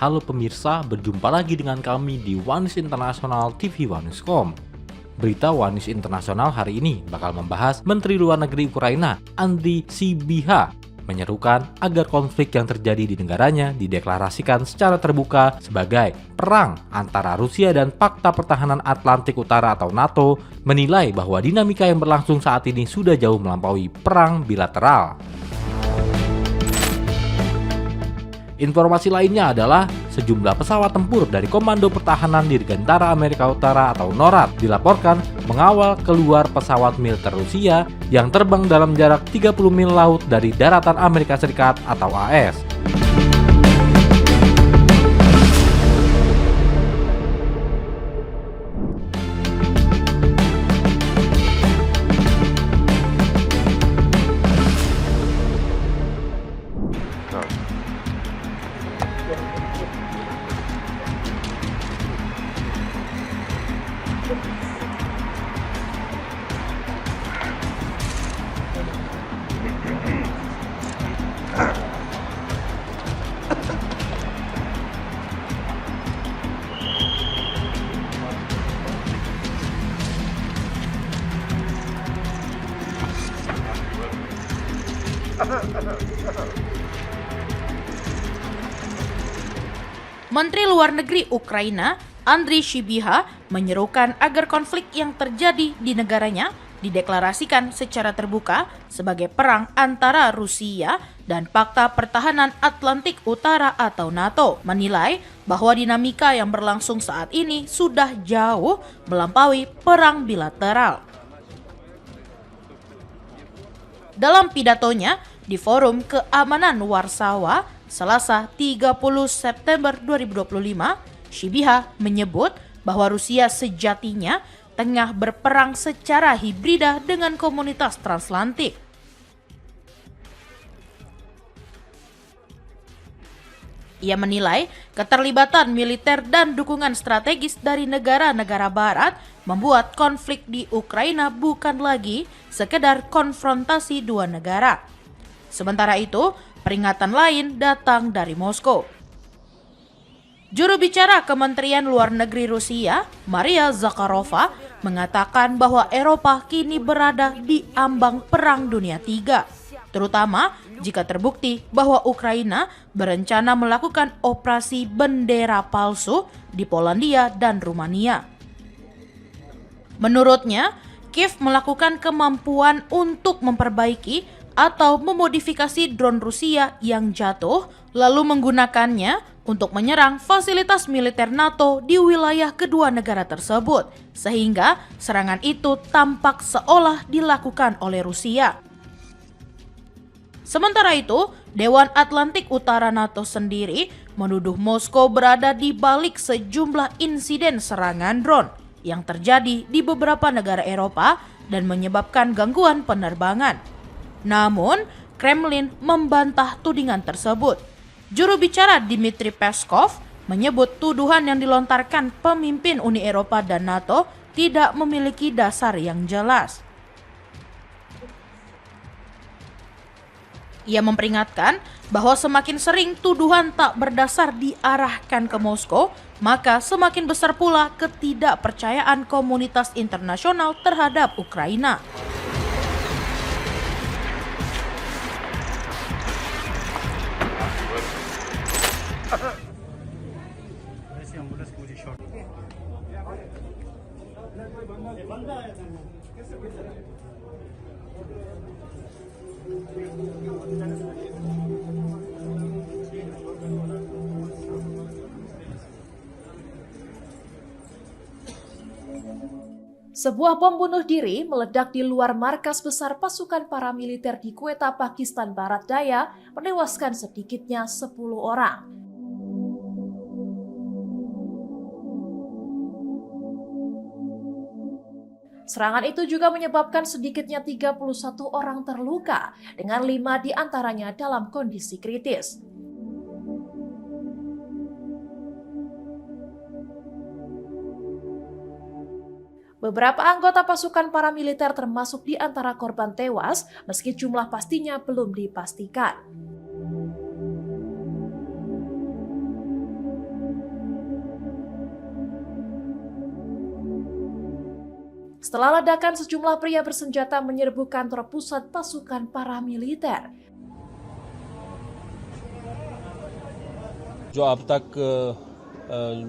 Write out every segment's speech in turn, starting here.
Halo pemirsa, berjumpa lagi dengan kami di One News International TV One.com. Berita One News International hari ini bakal membahas Menteri Luar Negeri Ukraina, Andriy Sybiha, menyerukan agar konflik yang terjadi di negaranya dideklarasikan secara terbuka sebagai perang antara Rusia dan Pakta Pertahanan Atlantik Utara atau NATO, menilai bahwa dinamika yang berlangsung saat ini sudah jauh melampaui perang bilateral. Informasi lainnya adalah sejumlah pesawat tempur dari Komando Pertahanan Dirgantara Amerika Utara atau NORAD dilaporkan mengawal keluar pesawat militer Rusia yang terbang dalam jarak 30 mil laut dari daratan Amerika Serikat atau AS. Menteri Luar Negeri Ukraina, Andriy Sybiha, menyerukan agar konflik yang terjadi di negaranya dideklarasikan secara terbuka sebagai perang antara Rusia dan Pakta Pertahanan Atlantik Utara atau NATO, menilai bahwa dinamika yang berlangsung saat ini sudah jauh melampaui perang bilateral. Dalam pidatonya di Forum Keamanan Warsawa, Selasa 30 September 2025, Sybiha menyebut bahwa Rusia sejatinya tengah berperang secara hibrida dengan komunitas transatlantik. Ia menilai keterlibatan militer dan dukungan strategis dari negara-negara barat membuat konflik di Ukraina bukan lagi sekedar konfrontasi dua negara. Sementara itu, peringatan lain datang dari Moskow. Juru bicara Kementerian Luar Negeri Rusia, Maria Zakharova, mengatakan bahwa Eropa kini berada di ambang Perang Dunia III, terutama jika terbukti bahwa Ukraina berencana melakukan operasi bendera palsu di Polandia dan Rumania. Menurutnya, Kiev melakukan kemampuan untuk memperbaiki atau memodifikasi drone Rusia yang jatuh, lalu menggunakannya untuk menyerang fasilitas militer NATO di wilayah kedua negara tersebut, sehingga serangan itu tampak seolah dilakukan oleh Rusia. Sementara itu, Dewan Atlantik Utara NATO sendiri menuduh Moskow berada di balik sejumlah insiden serangan drone yang terjadi di beberapa negara Eropa dan menyebabkan gangguan penerbangan. Namun, Kremlin membantah tudingan tersebut. Juru bicara Dmitry Peskov menyebut tuduhan yang dilontarkan pemimpin Uni Eropa dan NATO tidak memiliki dasar yang jelas. Ia memperingatkan bahwa semakin sering tuduhan tak berdasar diarahkan ke Moskow, maka semakin besar pula ketidakpercayaan komunitas internasional terhadap Ukraina. Sebuah bom bunuh diri meledak di luar markas besar pasukan paramiliter di Quetta, Pakistan Barat Daya, menewaskan sedikitnya 10 orang. Serangan itu juga menyebabkan sedikitnya 31 orang terluka, dengan 5 diantaranya dalam kondisi kritis. Beberapa anggota pasukan paramiliter termasuk di antara korban tewas, meski jumlah pastinya belum dipastikan. setelah ledakan sejumlah pria bersenjata menyerbu kantor pusat pasukan paramiliter. जो अब तक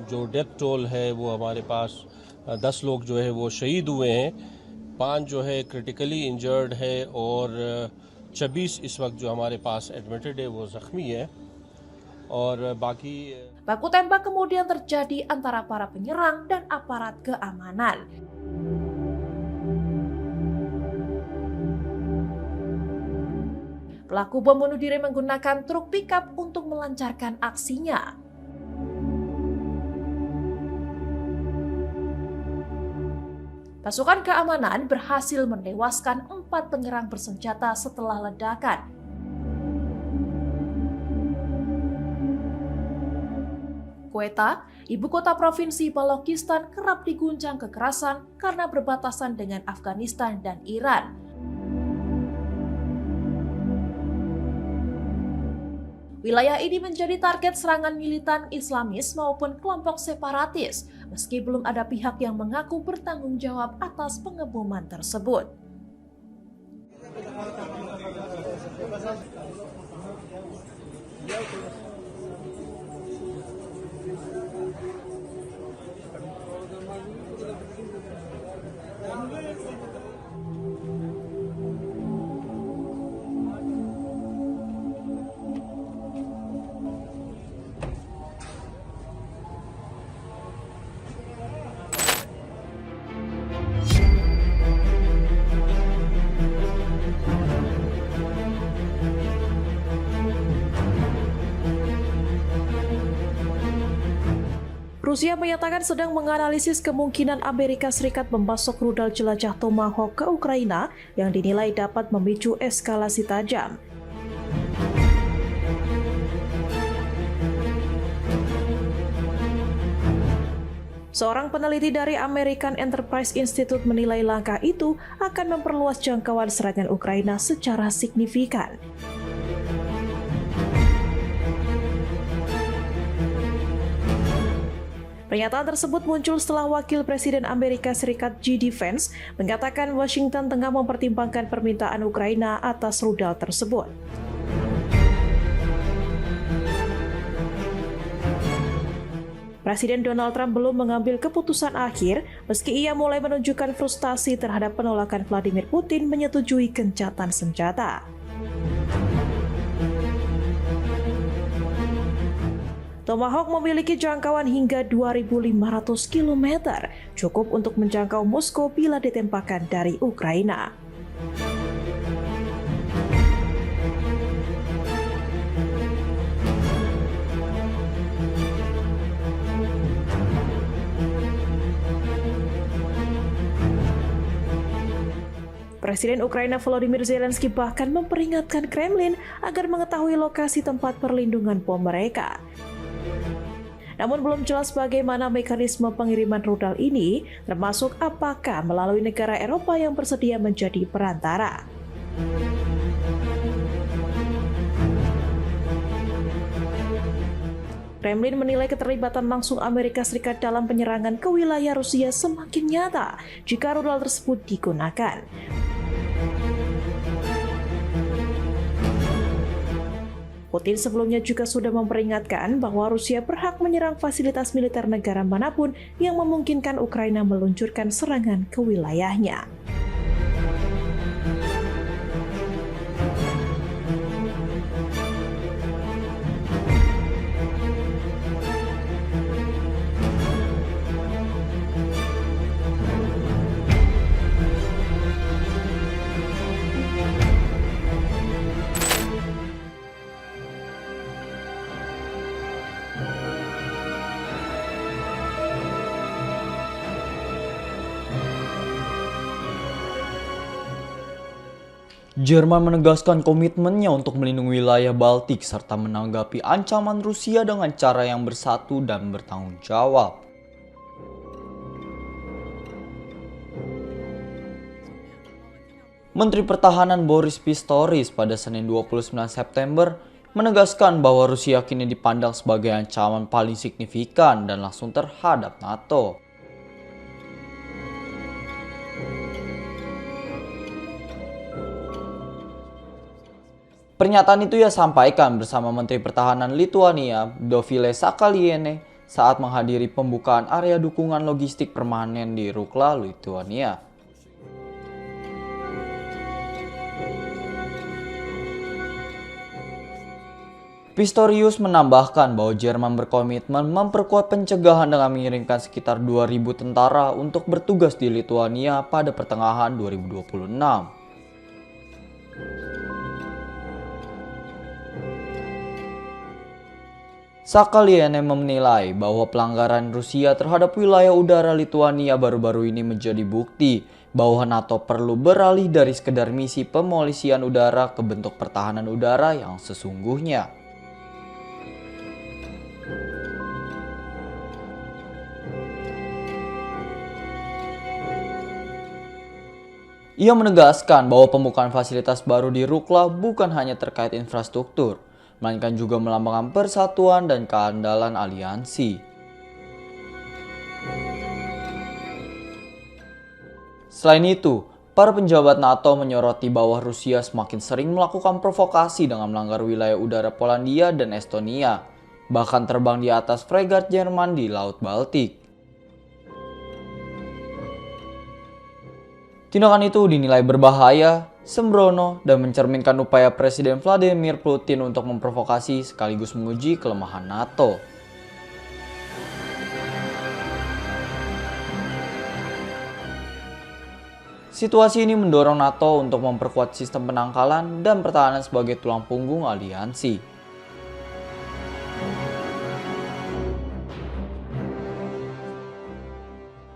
जो death toll है वो हमारे पास 10 लोग जो है वो शहीद हुए हैं, 5 जो है क्रिटिकली इंजर्ड है और 26 इस वक्त जो हमारे पास एडमिटेड है वो ज़ख्मी है और बाकी Baku tembak kemudian terjadi antara para penyerang dan aparat keamanan. Pelaku bom bunuh diri menggunakan truk pickup untuk melancarkan aksinya. Pasukan keamanan berhasil menewaskan 4 penyerang bersenjata setelah ledakan. Quetta, ibu kota provinsi Balochistan, kerap diguncang kekerasan karena berbatasan dengan Afghanistan dan Iran. Wilayah ini menjadi target serangan militan Islamis maupun kelompok separatis, meski belum ada pihak yang mengaku bertanggung jawab atas pengeboman tersebut. Rusia menyatakan sedang menganalisis kemungkinan Amerika Serikat memasok rudal jelajah Tomahawk ke Ukraina yang dinilai dapat memicu eskalasi tajam. Seorang peneliti dari American Enterprise Institute menilai langkah itu akan memperluas jangkauan serangan Ukraina secara signifikan. Pernyataan tersebut muncul setelah Wakil Presiden Amerika Serikat J.D. Vance mengatakan Washington tengah mempertimbangkan permintaan Ukraina atas rudal tersebut. Presiden Donald Trump belum mengambil keputusan akhir, meski ia mulai menunjukkan frustasi terhadap penolakan Vladimir Putin menyetujui gencatan senjata. Tomahawk memiliki jangkauan hingga 2.500 km, cukup untuk menjangkau Moskow bila ditembakkan dari Ukraina. Presiden Ukraina Volodymyr Zelensky bahkan memperingatkan Kremlin agar mengetahui lokasi tempat perlindungan bom mereka. Namun belum jelas bagaimana mekanisme pengiriman rudal ini, termasuk apakah melalui negara Eropa yang bersedia menjadi perantara. Kremlin menilai keterlibatan langsung Amerika Serikat dalam penyerangan ke wilayah Rusia semakin nyata jika rudal tersebut digunakan. Putin sebelumnya juga sudah memperingatkan bahwa Rusia berhak menyerang fasilitas militer negara manapun yang memungkinkan Ukraina meluncurkan serangan ke wilayahnya. Jerman menegaskan komitmennya untuk melindungi wilayah Baltik serta menanggapi ancaman Rusia dengan cara yang bersatu dan bertanggung jawab. Menteri Pertahanan Boris Pistorius pada Senin 29 September menegaskan bahwa Rusia kini dipandang sebagai ancaman paling signifikan dan langsung terhadap NATO. Pernyataan itu ia sampaikan bersama Menteri Pertahanan Lituania, Dovile Sakaliene, saat menghadiri pembukaan area dukungan logistik permanen di Rukla, Lituania. Pistorius menambahkan bahwa Jerman berkomitmen memperkuat pencegahan dengan mengirimkan sekitar 2.000 tentara untuk bertugas di Lituania pada pertengahan 2026. Sakaliene menilai bahwa pelanggaran Rusia terhadap wilayah udara Lituania baru-baru ini menjadi bukti bahwa NATO perlu beralih dari sekedar misi pemolisian udara ke bentuk pertahanan udara yang sesungguhnya. Ia menegaskan bahwa pembukaan fasilitas baru di Rukla bukan hanya terkait infrastruktur, melainkan juga melambangkan persatuan dan keandalan aliansi. Selain itu, para penjabat NATO menyoroti bahwa Rusia semakin sering melakukan provokasi dengan melanggar wilayah udara Polandia dan Estonia, bahkan terbang di atas fregat Jerman di Laut Baltik. Tindakan itu dinilai berbahaya, sembrono, dan mencerminkan upaya Presiden Vladimir Putin untuk memprovokasi sekaligus menguji kelemahan NATO. Situasi ini mendorong NATO untuk memperkuat sistem penangkalan dan pertahanan sebagai tulang punggung aliansi.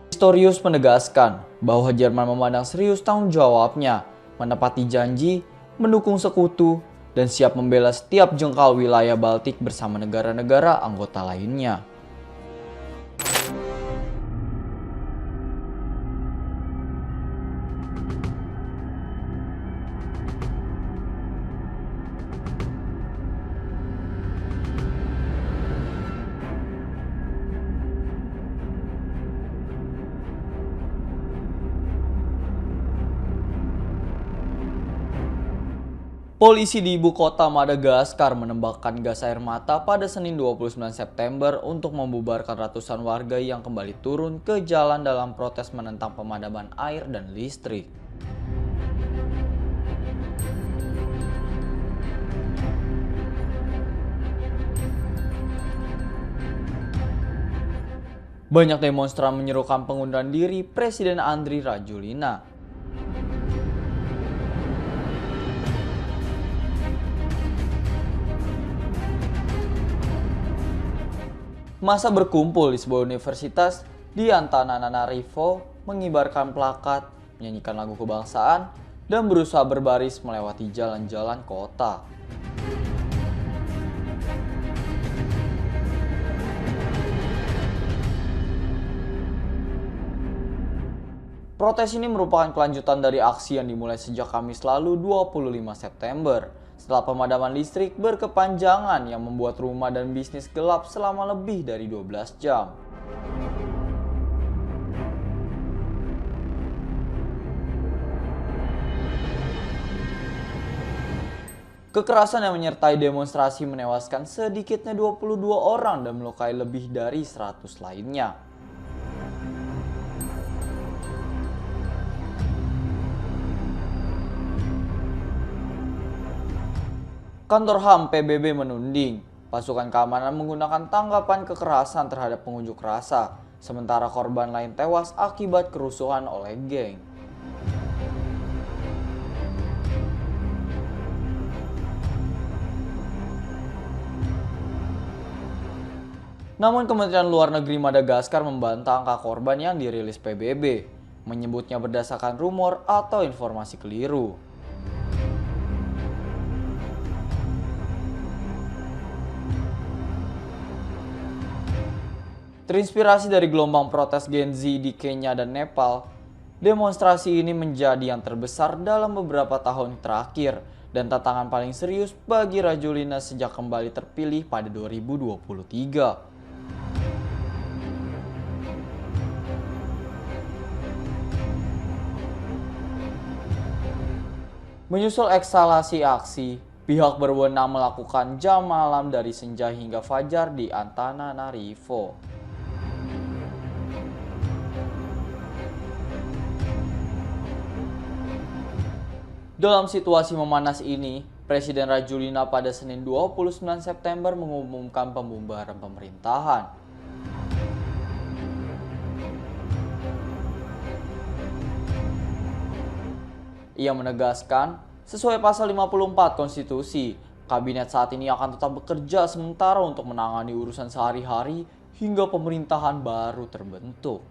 Pistorius menegaskan bahwa Jerman memandang serius tanggung jawabnya, menepati janji, mendukung sekutu, dan siap membela setiap jengkal wilayah Baltik bersama negara-negara anggota lainnya. Polisi di ibu kota Madagaskar menembakkan gas air mata pada Senin 29 September untuk membubarkan ratusan warga yang kembali turun ke jalan dalam protes menentang pemadaman air dan listrik. Banyak demonstran menyerukan pengunduran diri Presiden Andry Rajoelina. Massa berkumpul di sebuah universitas di Antananarivo, mengibarkan plakat, menyanyikan lagu kebangsaan, dan berusaha berbaris melewati jalan-jalan kota. Protes ini merupakan kelanjutan dari aksi yang dimulai sejak Kamis lalu 25 September. Setelah pemadaman listrik berkepanjangan yang membuat rumah dan bisnis gelap selama lebih dari 12 jam. Kekerasan yang menyertai demonstrasi menewaskan sedikitnya 22 orang dan melukai lebih dari 100 lainnya. Kantor HAM PBB menuding pasukan keamanan menggunakan tanggapan kekerasan terhadap pengunjuk rasa, sementara korban lain tewas akibat kerusuhan oleh geng. Namun Kementerian Luar Negeri Madagaskar membantah angka korban yang dirilis PBB, menyebutnya berdasarkan rumor atau informasi keliru. Terinspirasi dari gelombang protes Gen Z di Kenya dan Nepal, demonstrasi ini menjadi yang terbesar dalam beberapa tahun terakhir dan tantangan paling serius bagi Rajoelina sejak kembali terpilih pada 2023. Menyusul ekskalasi aksi, Pihak berwenang melakukan jam malam dari senja hingga fajar di Antananarivo. Dalam situasi memanas ini, Presiden Rajoelina pada Senin 29 September mengumumkan pembubaran pemerintahan. Ia menegaskan, sesuai pasal 54 konstitusi, kabinet saat ini akan tetap bekerja sementara untuk menangani urusan sehari-hari hingga pemerintahan baru terbentuk.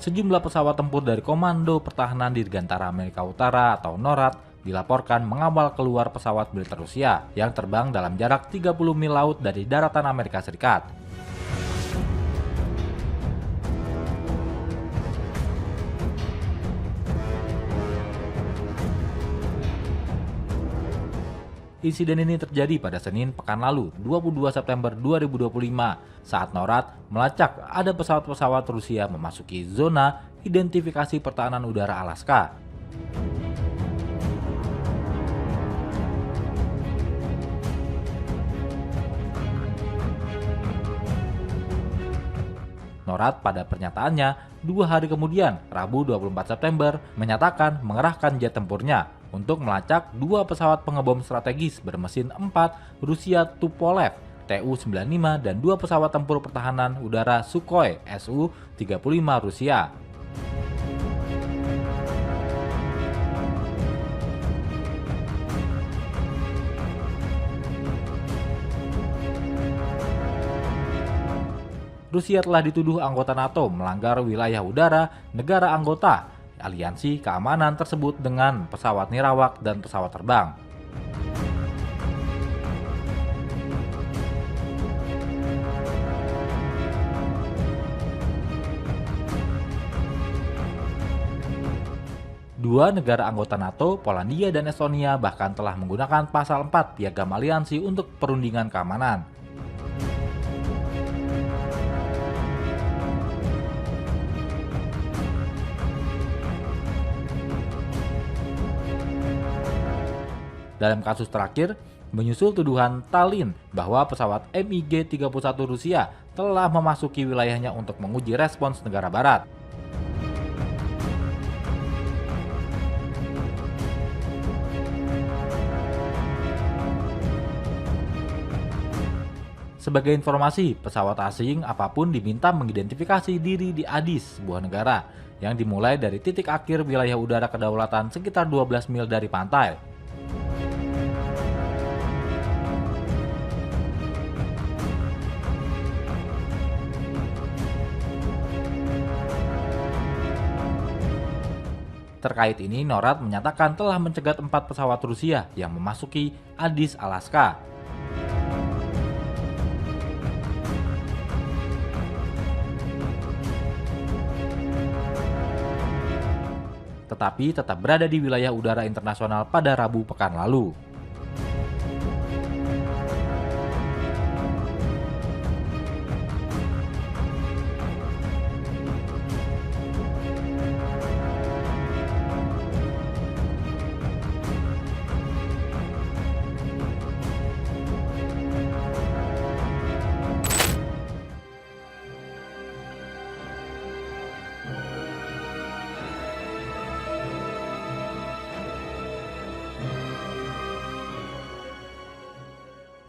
Sejumlah pesawat tempur dari Komando Pertahanan Dirgantara Amerika Utara atau NORAD dilaporkan mengawal keluar pesawat militer Rusia yang terbang dalam jarak 30 mil laut dari daratan Amerika Serikat. Insiden ini terjadi pada Senin pekan lalu, 22 September 2025, saat NORAD melacak ada pesawat-pesawat Rusia memasuki zona identifikasi pertahanan udara Alaska. NORAD pada pernyataannya 2 hari kemudian, Rabu 24 September, menyatakan mengerahkan jet tempurnya untuk melacak 2 pesawat pengebom strategis bermesin 4 Rusia Tupolev Tu-95 dan 2 pesawat tempur pertahanan udara Sukhoi Su-35 Rusia. Rusia telah dituduh anggota NATO melanggar wilayah udara negara anggota aliansi keamanan tersebut dengan pesawat nirawak dan pesawat terbang. Dua negara anggota NATO, Polandia dan Estonia, bahkan telah menggunakan pasal 4 Piagam Aliansi untuk perundingan keamanan. Dalam kasus terakhir, menyusul tuduhan Tallinn bahwa pesawat MiG-31 Rusia telah memasuki wilayahnya untuk menguji respons negara barat. Sebagai informasi, pesawat asing apapun diminta mengidentifikasi diri di Addis, sebuah negara, yang dimulai dari titik akhir wilayah udara kedaulatan sekitar 12 mil dari pantai. Terkait ini, NORAD menyatakan telah mencegat 4 pesawat Rusia yang memasuki Addis, Alaska. Tetapi tetap berada di wilayah udara internasional pada Rabu pekan lalu.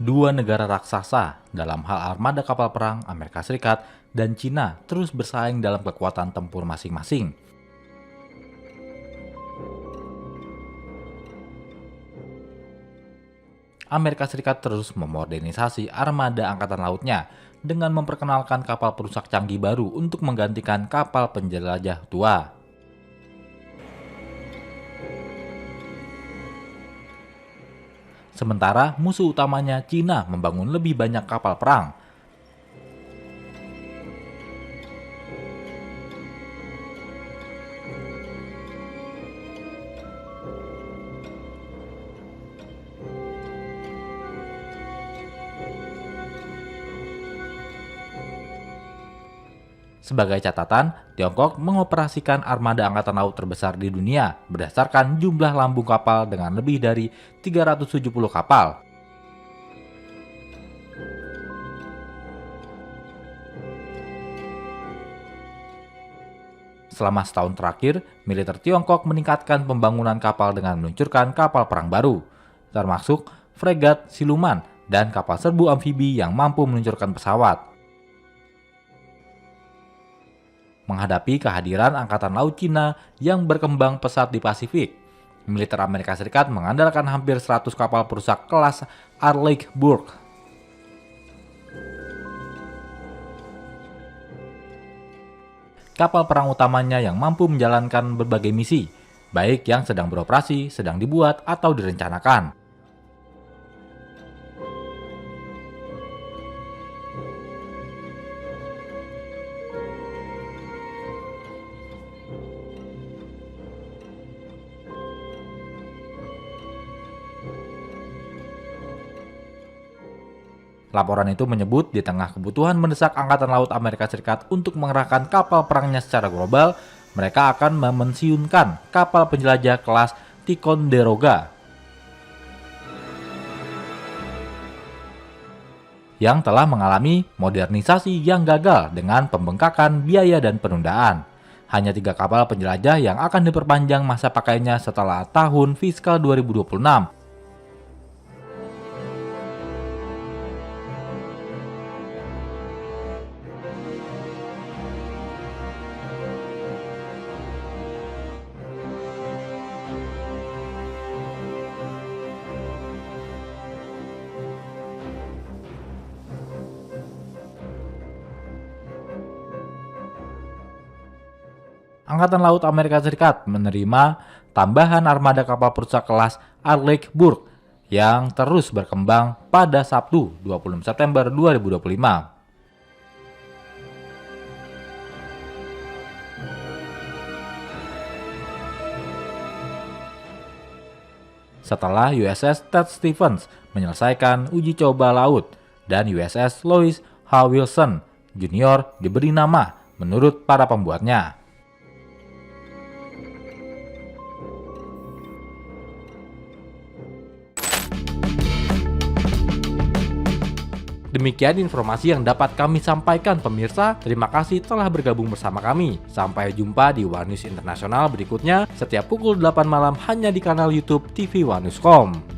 Dua negara raksasa dalam hal armada kapal perang Amerika Serikat dan Cina terus bersaing dalam kekuatan tempur masing-masing. Amerika Serikat terus memodernisasi armada angkatan lautnya dengan memperkenalkan kapal perusak canggih baru untuk menggantikan kapal penjelajah tua. Sementara musuh utamanya Cina membangun lebih banyak kapal perang. Sebagai catatan, Tiongkok mengoperasikan armada angkatan laut terbesar di dunia berdasarkan jumlah lambung kapal dengan lebih dari 370 kapal. Selama setahun terakhir, militer Tiongkok meningkatkan pembangunan kapal dengan meluncurkan kapal perang baru, termasuk fregat siluman dan kapal serbu amfibi yang mampu meluncurkan pesawat. Menghadapi kehadiran Angkatan Laut Cina yang berkembang pesat di Pasifik, militer Amerika Serikat mengandalkan hampir 100 kapal perusak kelas Arleigh-Burke. Kapal perang utamanya yang mampu menjalankan berbagai misi, baik yang sedang beroperasi, sedang dibuat, atau direncanakan. Laporan itu menyebut di tengah kebutuhan mendesak Angkatan Laut Amerika Serikat untuk mengerahkan kapal perangnya secara global, mereka akan memensiunkan kapal penjelajah kelas Ticonderoga yang telah mengalami modernisasi yang gagal dengan pembengkakan biaya dan penundaan. Hanya 3 kapal penjelajah yang akan diperpanjang masa pakainya setelah tahun fiskal 2026. Angkatan Laut Amerika Serikat menerima tambahan armada kapal perusak kelas Arleigh-Burke yang terus berkembang pada Sabtu 26 September 2025. Setelah USS Ted Stevens menyelesaikan uji coba laut dan USS Louis H. Wilson Jr. diberi nama menurut para pembuatnya. Demikian informasi yang dapat kami sampaikan pemirsa. Terima kasih telah bergabung bersama kami. Sampai jumpa di One News Internasional berikutnya setiap pukul 8 malam hanya di kanal YouTube TV One Newscom.